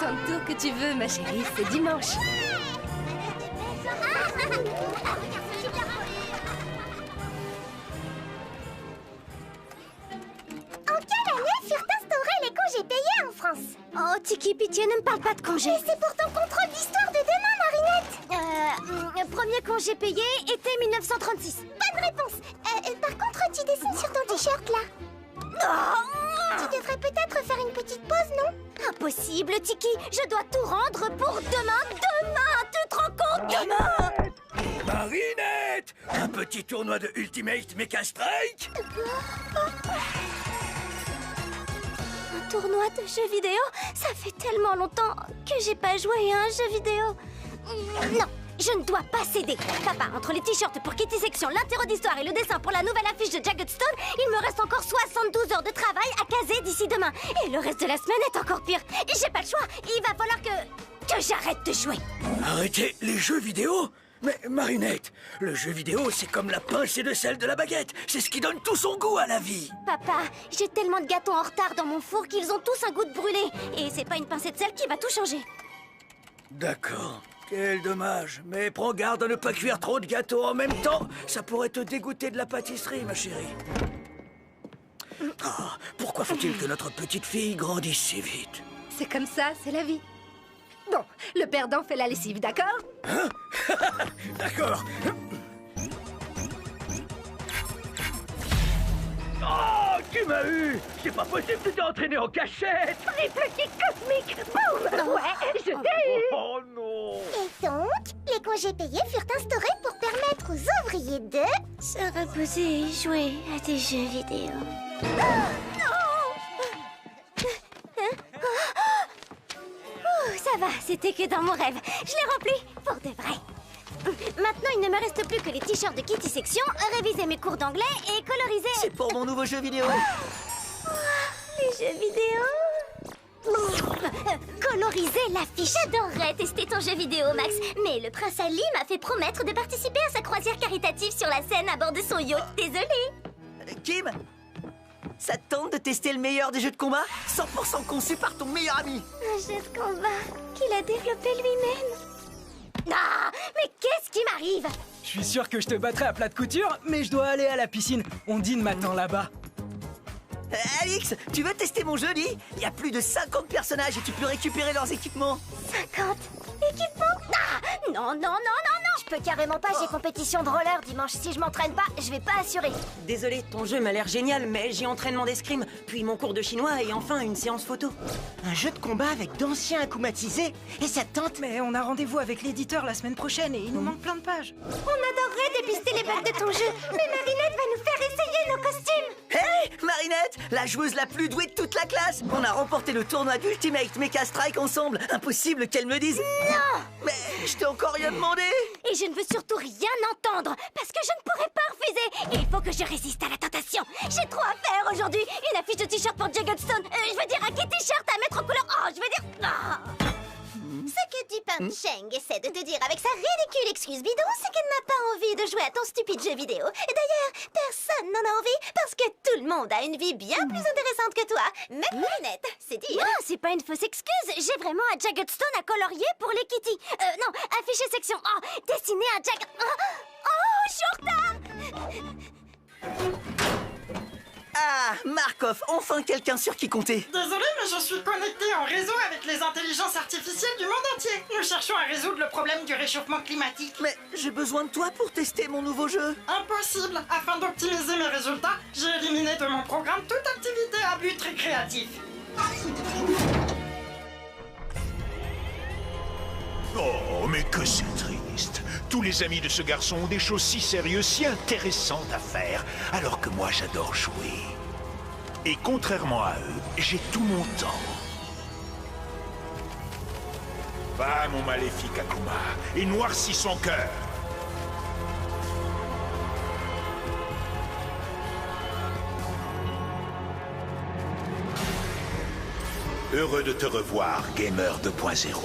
autant de tours que tu veux, ma chérie, c'est dimanche. En quelle année furent instaurés les congés payés en France? Oh, Tiki, pitié, ne me parle pas de congé. Mais c'est pour ton contrôle d'histoire de demain, Marinette. Premier congé payé était 1936. Bonne réponse. Par contre, tu dessines sur ton t-shirt, là. Tu devrais peut-être faire une petite pause, non? Impossible, Tiki. Je dois tout rendre pour demain. Demain, tu te rends compte? Demain. Marinette! Un petit tournoi de Ultimate Mecha Strike? Un tournoi de jeux vidéo? Ça fait tellement longtemps que j'ai pas joué à un jeu vidéo. Non, je ne dois pas céder. Papa, entre les t-shirts pour Kitty Section, l'interro d'histoire et le dessin pour la nouvelle affiche de Jagged Stone, il me reste encore 72 heures de travail à caser d'ici demain. Et le reste de la semaine est encore pire. J'ai pas le choix. Il va falloir que j'arrête de jouer. Arrêtez les jeux vidéo? Mais Marinette, le jeu vidéo, c'est comme la pincée de sel de la baguette. C'est ce qui donne tout son goût à la vie. Papa, j'ai tellement de gâteaux en retard dans mon four qu'ils ont tous un goût de brûlé. Et c'est pas une pincée de sel qui va tout changer. D'accord. Quel dommage. Mais prends garde à ne pas cuire trop de gâteaux en même temps. Ça pourrait te dégoûter de la pâtisserie, ma chérie. Ah, pourquoi faut-il que notre petite fille grandisse si vite? C'est comme ça, c'est la vie. Bon, le perdant fait la lessive, d'accord? Hein? D'accord. Oh, tu m'as eu! C'est pas possible, tu t'es entraîné en cachette! Triple kick cosmique! Boum! Ouais, je t'ai eu! Oh non! Et donc, les congés payés furent instaurés pour permettre aux ouvriers de... Se reposer et jouer à des jeux vidéo. Ça va, c'était que dans mon rêve. Je l'ai rempli, pour de vrai. Maintenant, il ne me reste plus que les t-shirts de Kitty Section, réviser mes cours d'anglais et coloriser... C'est pour mon nouveau jeu vidéo. Les jeux vidéo. Coloriser l'affiche. J'adorerais tester ton jeu vidéo, Max. Mais le prince Ali m'a fait promettre de participer à sa croisière caritative sur la Seine à bord de son yacht. Désolée. Kim, ça te tente de tester le meilleur des jeux de combat? 100% conçu par ton meilleur ami. Un jeu de combat qu'il a développé lui-même. Ah, mais qu'est-ce qui m'arrive? Je suis sûr que je te battrai à plat de couture, mais je dois aller à la piscine. Ondine m'attend là-bas. Alix, tu veux tester mon jeu, Lee? Il y a plus de 50 personnages et tu peux récupérer leurs équipements. 50 équipements? Ah, non, non, non, non, non. Je peux carrément pas, j'ai compétition de roller dimanche. Si je m'entraîne pas, je vais pas assurer. Désolé, ton jeu m'a l'air génial, mais j'ai entraînement d'escrime, puis mon cours de chinois et enfin une séance photo. Un jeu de combat avec d'anciens acclimatisés? Et ça te tente? Mais on a rendez-vous avec l'éditeur la semaine prochaine et il nous manque plein de pages. On adorerait dépister les bugs de ton jeu, mais Marinette va nous faire essayer nos costumes. Hey, Marinette, la joueuse la plus douée de toute la classe. On a remporté le tournoi d'Ultimate Mecha Strike ensemble. Impossible qu'elle me dise... Non! Mais je t'ai encore rien demandé. Et je ne veux surtout rien entendre, parce que je ne pourrai pas refuser. Et il faut que je résiste à la tentation. J'ai trop à faire aujourd'hui. Une affiche de t-shirt pour Jagged Stone. Je veux dire un t-shirt à mettre en couleur. Oh, je veux dire... Ce que Dupin Cheng essaie de te dire avec sa ridicule excuse bidon, c'est qu'elle n'a pas envie de jouer à ton stupide jeu vidéo. Et d'ailleurs, personne n'en a envie parce que tout le monde a une vie bien plus intéressante que toi. Même Marinette, c'est dire. Non, c'est pas une fausse excuse. J'ai vraiment un Jagged Stone à colorier pour les Kitty. Non, afficher section. Oh, dessiner un Jagged... Oh, je suis en retard. Ah, Markov, enfin quelqu'un sur qui compter. Désolé, mais je suis connecté en réseau avec les intelligences artificielles du monde entier. Nous cherchons à résoudre le problème du réchauffement climatique. Mais j'ai besoin de toi pour tester mon nouveau jeu. Impossible. Afin d'optimiser mes résultats, j'ai éliminé de mon programme toute activité à but récréatif. Oh, mais que c'est triste. Tous les amis de ce garçon ont des choses si sérieuses, si intéressantes à faire, alors que moi j'adore jouer. Et contrairement à eux, j'ai tout mon temps. Va, mon maléfique Akuma, et noircis son cœur. Heureux de te revoir, Gamer 2.0.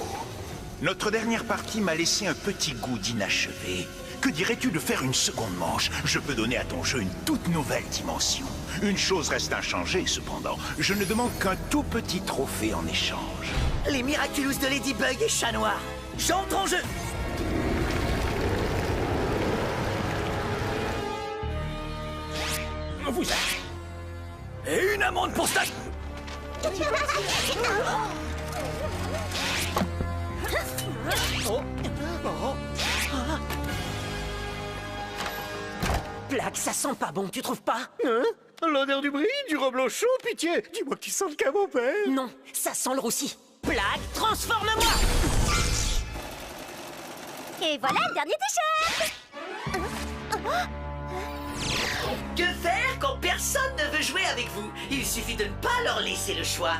Notre dernière partie m'a laissé un petit goût d'inachevé. Que dirais-tu de faire une seconde manche? Je peux donner à ton jeu une toute nouvelle dimension. Une chose reste inchangée, cependant. Je ne demande qu'un tout petit trophée en échange. les Miraculous de Ladybug et Chat Noir. J'entre en jeu. Vous et une amende pour ça. Plaque, ça sent pas bon, tu trouves pas? Hein? L'odeur du bris, du reblochon, pitié. Dis-moi que tu sens le camembert. Non, ça sent le roussi. Plaque, transforme-moi! Et voilà le dernier t-shirt. Que faire quand personne ne veut jouer avec vous? Il suffit de ne pas leur laisser le choix.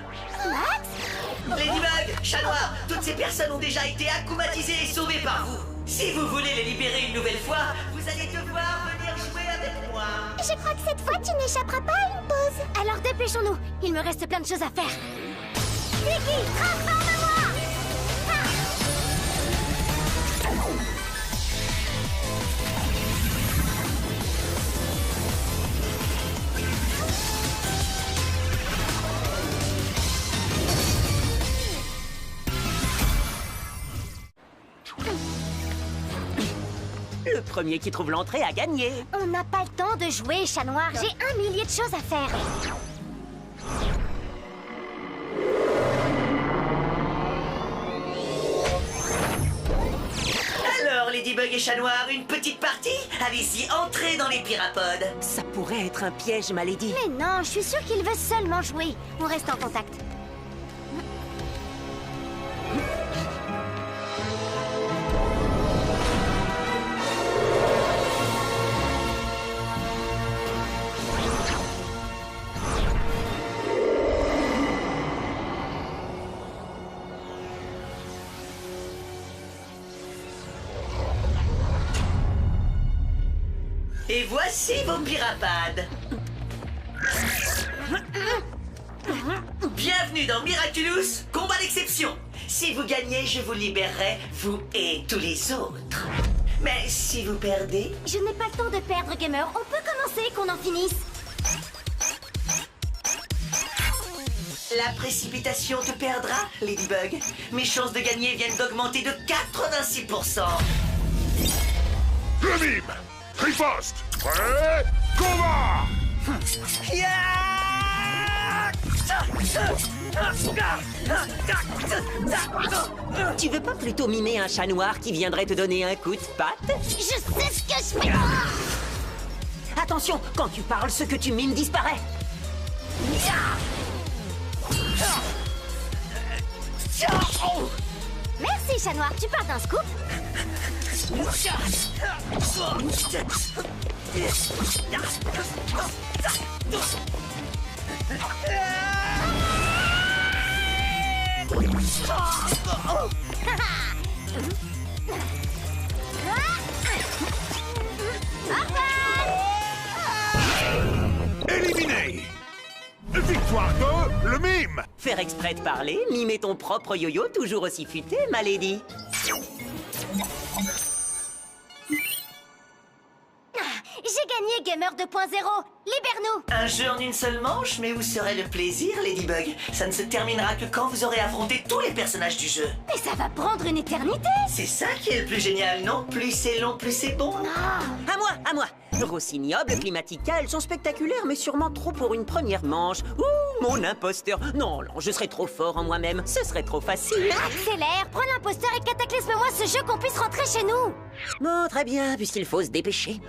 Ladybug, Chat Noir, toutes ces personnes ont déjà été akumatisées et sauvées par vous. Si vous voulez les libérer une nouvelle fois, vous allez devoir venir jouer avec moi. Je crois que cette fois, tu n'échapperas pas à une pause. Alors dépêchons-nous. Il me reste plein de choses à faire. Vicky, transforme-moi! Le premier qui trouve l'entrée a gagné. On n'a pas le temps de jouer, Chat Noir. J'ai 1 millier de choses à faire. Alors, Ladybug et Chat Noir, une petite partie? Allez-y, entrez dans les pirapodes. Ça pourrait être un piège, ma lady. Mais non, je suis sûre qu'il veut seulement jouer. On reste en contact. Et voici vos pirapades. Bienvenue dans Miraculous, combat d'exception. Si vous gagnez, je vous libérerai, vous et tous les autres. Mais si vous perdez... Je n'ai pas le temps de perdre, Gamer. On peut commencer, qu'on en finisse. La précipitation te perdra, Ladybug. Mes chances de gagner viennent d'augmenter de 86%. Le mime! Riposte! Prêt? Combat! Tu veux pas plutôt mimer un chat noir qui viendrait te donner un coup de patte? Je sais ce que je fais. Attention, quand tu parles, ce que tu mimes disparaît. Merci, Chat Noir. Tu pars d'un scoop? Éliminé! Victoire de le mime! Faire exprès de parler, mimer ton propre yo-yo toujours aussi futé, ma lady. J'ai gagné, Gamer 2.0. Libère-nous. Un jeu en une seule manche, mais où serait le plaisir, Ladybug? Ça ne se terminera que quand vous aurez affronté tous les personnages du jeu. Mais ça va prendre une éternité. C'est ça qui est le plus génial, non? Plus c'est long, plus c'est bon. À moi, à moi. Rossignol, Climatica, elles sont spectaculaires, mais sûrement trop pour une première manche. Ouh, mon imposteur. Non, non, je serais trop fort en moi-même. Ce serait trop facile. Accélère, prends l'imposteur et cataclysme-moi ce jeu qu'on puisse rentrer chez nous. Bon, très bien, puisqu'il faut se dépêcher.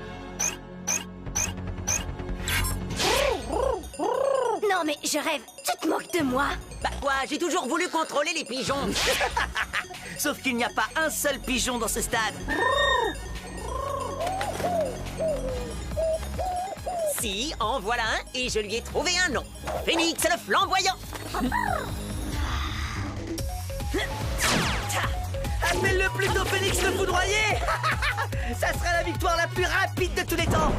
Non mais je rêve, tu te moques de moi? Bah quoi, j'ai toujours voulu contrôler les pigeons. Sauf qu'il n'y a pas un seul pigeon dans ce stade. Si, en voilà un, et je lui ai trouvé un nom. Phoenix le flamboyant. Appelle-le plutôt Phoenix le foudroyé. Ça sera la victoire la plus rapide de tous les temps.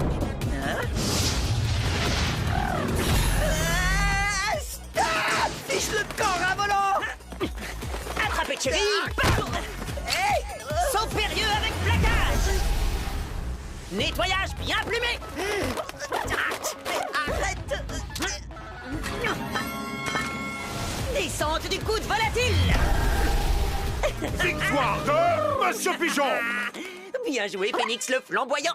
Stop! Fiche le corps à volant. Attrapez Cherry. Saut périlleux avec plaquage. Nettoyage bien plumé. Arrête. Descente du coude volatile. Victoire de Monsieur Pigeon. Bien joué, Phoenix le flamboyant.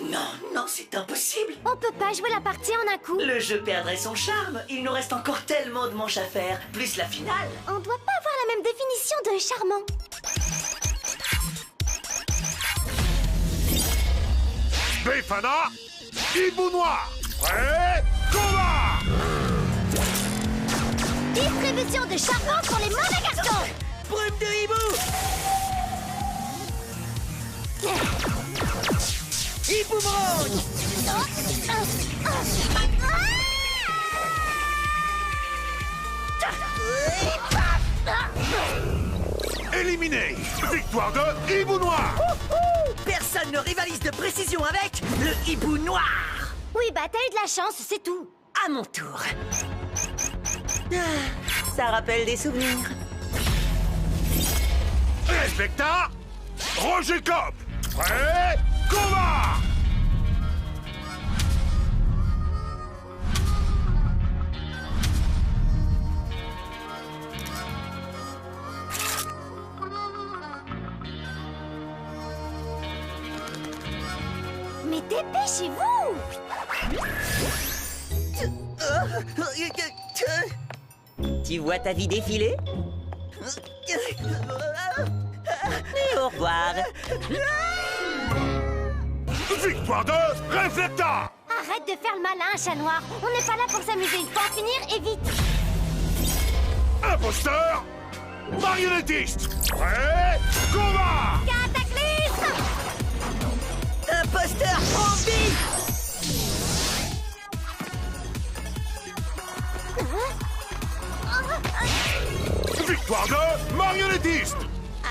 Non, non, c'est impossible. On peut pas jouer la partie en un coup. Le jeu perdrait son charme. Il nous reste encore tellement de manches à faire, plus la finale. On doit pas avoir la même définition de charmant. Befana, Hibou Noir. Prêt, combat. Distribution de charbon pour les mauvais garçons. Brume de hibou. Hiboumerang. Éliminé. Victoire de Hibou Noir. Personne ne rivalise de précision avec le hibou noir. Oui, bah t'as eu de la chance, c'est tout. À mon tour. Ça rappelle des souvenirs. Respecta, Roger Cop. Prêt, combat. Mais dépêchez-vous! Tu vois ta vie défiler? Et au revoir. Victoire de Reflecta. Arrête de faire le malin, chat noir. On n'est pas là pour s'amuser. Il faut en finir et vite. Imposteur, marionnettiste. Prêt, combat. Cataclysme! Imposteur, zombie. Victoire de marionnettiste.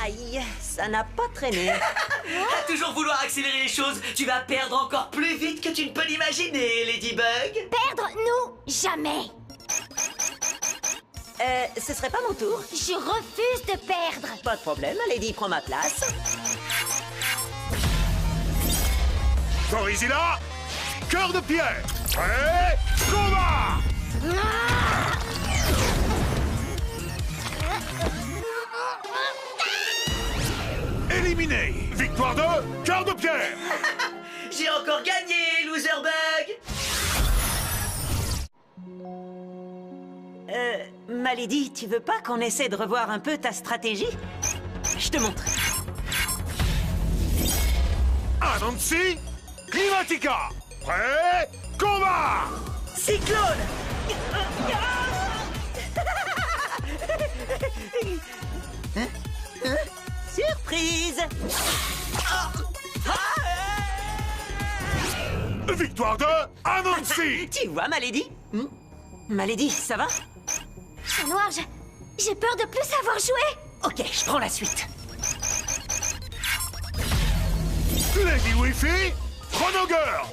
Aïe, ça n'a pas traîné. À toujours vouloir accélérer les choses, tu vas perdre encore plus vite que tu ne peux l'imaginer, Ladybug. Perdre, nous, jamais. Ce serait pas mon tour? Je refuse de perdre. Pas de problème, Lady prend ma place. Gorizilla, cœur de pierre. Prêt, combat. Éliminé. Victoire de cœur de pierre. J'ai encore gagné, Loserbug. Ma Lady, tu veux pas qu'on essaie de revoir un peu ta stratégie? Je te montre. Anansi, Climatica. Prêt, combat. Cyclone. Surprise! Victoire de Anansi. Tu vois, ma Lady? Ma Lady, ça va? Chat noir, j'ai peur de plus savoir jouer. Ok, je prends la suite. Lady Wi-Fi, Chrono Girl.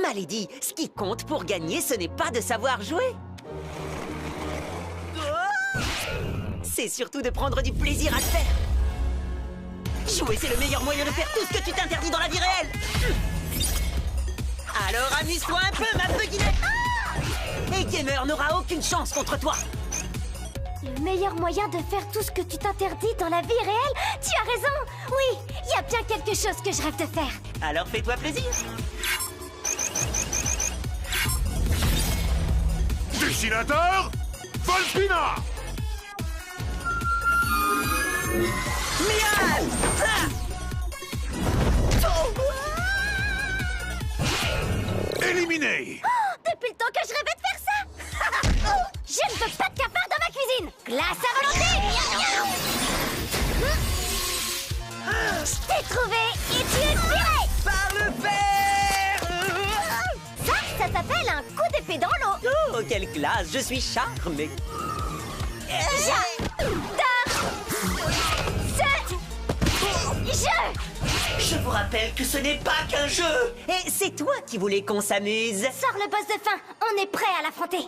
Ma Lady, ce qui compte pour gagner, ce n'est pas de savoir jouer. C'est surtout de prendre du plaisir à le faire. Jouer, c'est le meilleur moyen de faire tout ce que tu t'interdis dans la vie réelle. Alors amuse-toi un peu, ma buginette. Et Gamer n'aura aucune chance contre toi. Le meilleur moyen de faire tout ce que tu t'interdis dans la vie réelle? Tu as raison. Oui, il y a bien quelque chose que je rêve de faire. Alors fais-toi plaisir. Dessinateur, Volpina. Mial. Éliminé. Depuis le temps que je rêvais de faire ça. Je ne veux pas de cafard dans ma cuisine. Glace à volonté. Je t'ai trouvé et tu es viré. Par le fer. Ça s'appelle un coup d'épée dans l'eau. Oh, quelle classe, je suis charmé. Je vous rappelle que ce n'est pas qu'un jeu. Et c'est toi qui voulais qu'on s'amuse. Sors le boss de fin, on est prêt à l'affronter.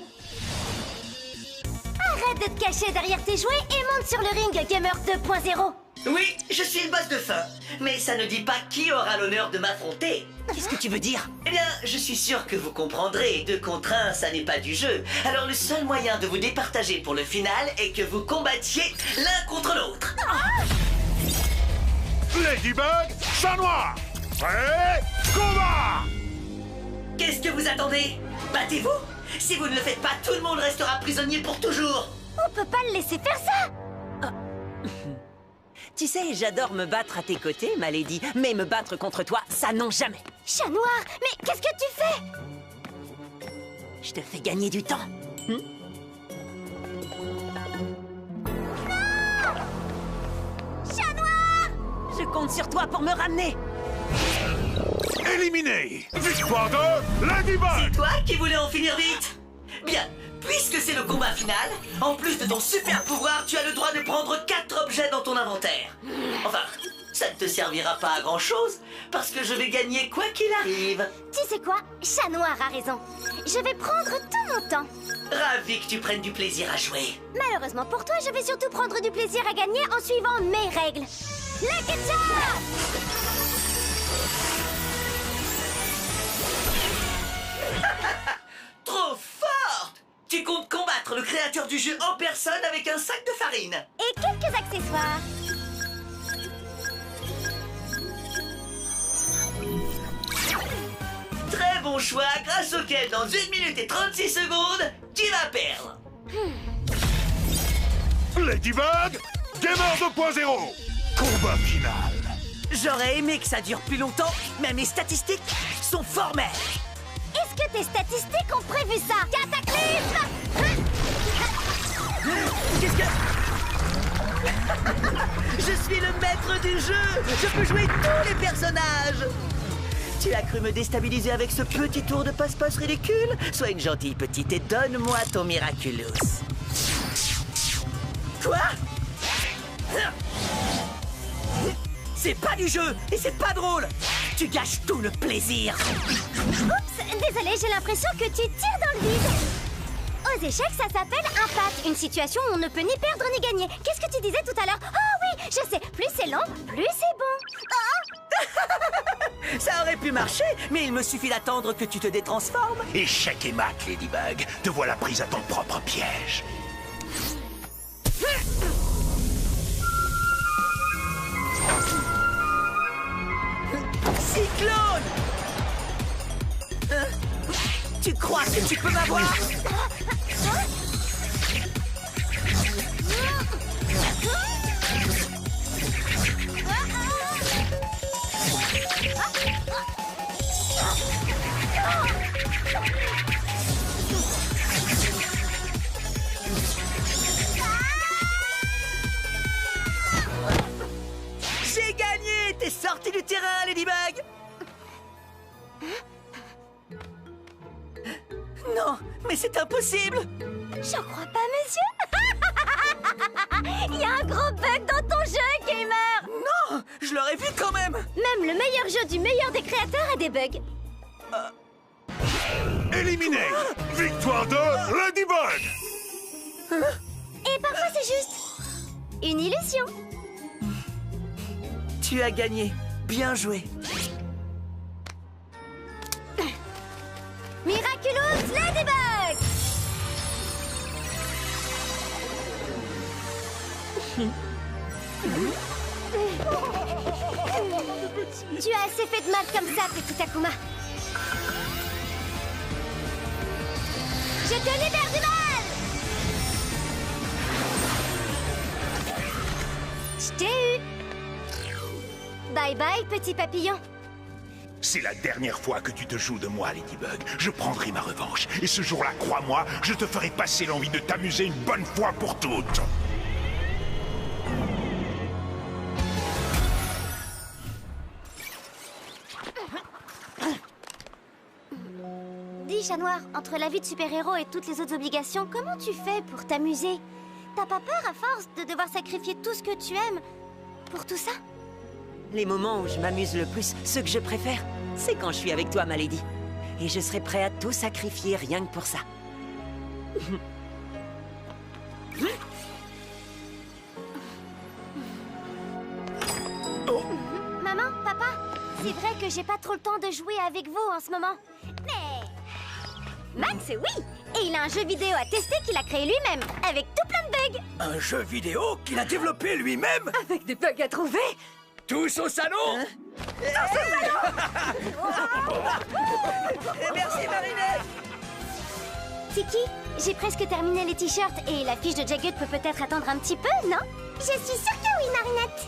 Arrête de te cacher derrière tes jouets et monte sur le ring Gamer 2.0. Oui, je suis le boss de fin. Mais ça ne dit pas qui aura l'honneur de m'affronter. Qu'est-ce que tu veux dire? Eh bien, je suis sûr que vous comprendrez. 2 contre 1, ça n'est pas du jeu. Alors le seul moyen de vous départager pour le final est que vous combattiez l'un contre l'autre. Ladybug, Chat Noir. Prêt, combat! Qu'est-ce que vous attendez? Battez-vous! Si vous ne le faites pas, tout le monde restera prisonnier pour toujours. On peut pas le laisser faire ça. Tu sais, j'adore me battre à tes côtés, ma lady, mais me battre contre toi, ça non jamais. Chat Noir, mais qu'est-ce que tu fais? Je te fais gagner du temps. Chat Noir! Je compte sur toi pour me ramener. Éliminé. Victoire de Ladybug. C'est toi qui voulais en finir vite? Bien, puisque c'est le combat final, en plus de ton super pouvoir, tu as le droit de prendre 4 objets dans ton inventaire. Enfin, ça ne te servira pas à grand chose, parce que je vais gagner quoi qu'il arrive. Tu sais quoi? Chat Noir a raison. Je vais prendre tout mon temps. Ravi que tu prennes du plaisir à jouer. Malheureusement pour toi, je vais surtout prendre du plaisir à gagner en suivant mes règles. Lucky Charm! Trop forte! Tu comptes combattre le créateur du jeu en personne avec un sac de farine. Et quelques accessoires. Très bon choix, grâce auquel dans 1 minute et 36 secondes, tu vas perdre. Ladybug, Gamer 2.0. Combat final. J'aurais aimé que ça dure plus longtemps, mais mes statistiques sont formelles. Est-ce que tes statistiques ont prévu ça? Cataclysme! Qu'est-ce que... Je suis le maître du jeu. Je peux jouer tous les personnages. Tu as cru me déstabiliser avec ce petit tour de passe-passe ridicule? Sois une gentille petite et donne-moi ton Miraculous. Quoi? C'est pas du jeu et c'est pas drôle. Tu gâches tout le plaisir. Oups, désolée, j'ai l'impression que tu tires dans le vide. Aux échecs, ça s'appelle impasse. Une situation où on ne peut ni perdre ni gagner. Qu'est-ce que tu disais tout à l'heure? Oh oui, je sais. Plus c'est long, plus c'est bon. Oh! Ça aurait pu marcher, mais il me suffit d'attendre que tu te détransformes. Échec et mat, Ladybug. Te voilà prise à ton propre piège. Cyclone! Tu crois que tu peux m'avoir? J'ai gagné! T'es sorti du terrain, Ladybug! Non, mais c'est impossible! J'en crois pas, monsieur. Il y a un gros bug dans ton jeu, gamer. Non, je l'aurais vu quand même! Même le meilleur jeu du meilleur des créateurs a des bugs. Éliminé. Victoire de Ladybug. Et parfois, c'est juste une illusion. Tu as gagné. Bien joué. Miraculous Ladybug! Tu as assez fait de mal comme ça, petit Akuma. Je te libère du mal! Je t'ai eu. Bye bye, petit papillon. C'est la dernière fois que tu te joues de moi, Ladybug. Je prendrai ma revanche. Et ce jour-là, crois-moi, je te ferai passer l'envie de t'amuser une bonne fois pour toutes. Dis, Chat Noir, entre la vie de super-héros et toutes les autres obligations, comment tu fais pour t'amuser? T'as pas peur à force de devoir sacrifier tout ce que tu aimes pour tout ça? Les moments où je m'amuse le plus, ceux que je préfère, c'est quand je suis avec toi, ma lady. Et je serai prêt à tout sacrifier rien que pour ça. papa. C'est vrai que j'ai pas trop le temps de jouer avec vous en ce moment. Mais... Max, oui. Et il a un jeu vidéo à tester qu'il a créé lui-même, avec tout plein de bugs. Un jeu vidéo qu'il a développé lui-même? Avec des bugs à trouver. Tous au salon? Merci, Marinette. Tiki, j'ai presque terminé les t-shirts et la fiche de Jagged peut peut-être attendre un petit peu, non? Je suis sûre que oui, Marinette.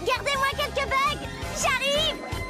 Gardez-moi quelques bugs. J'arrive.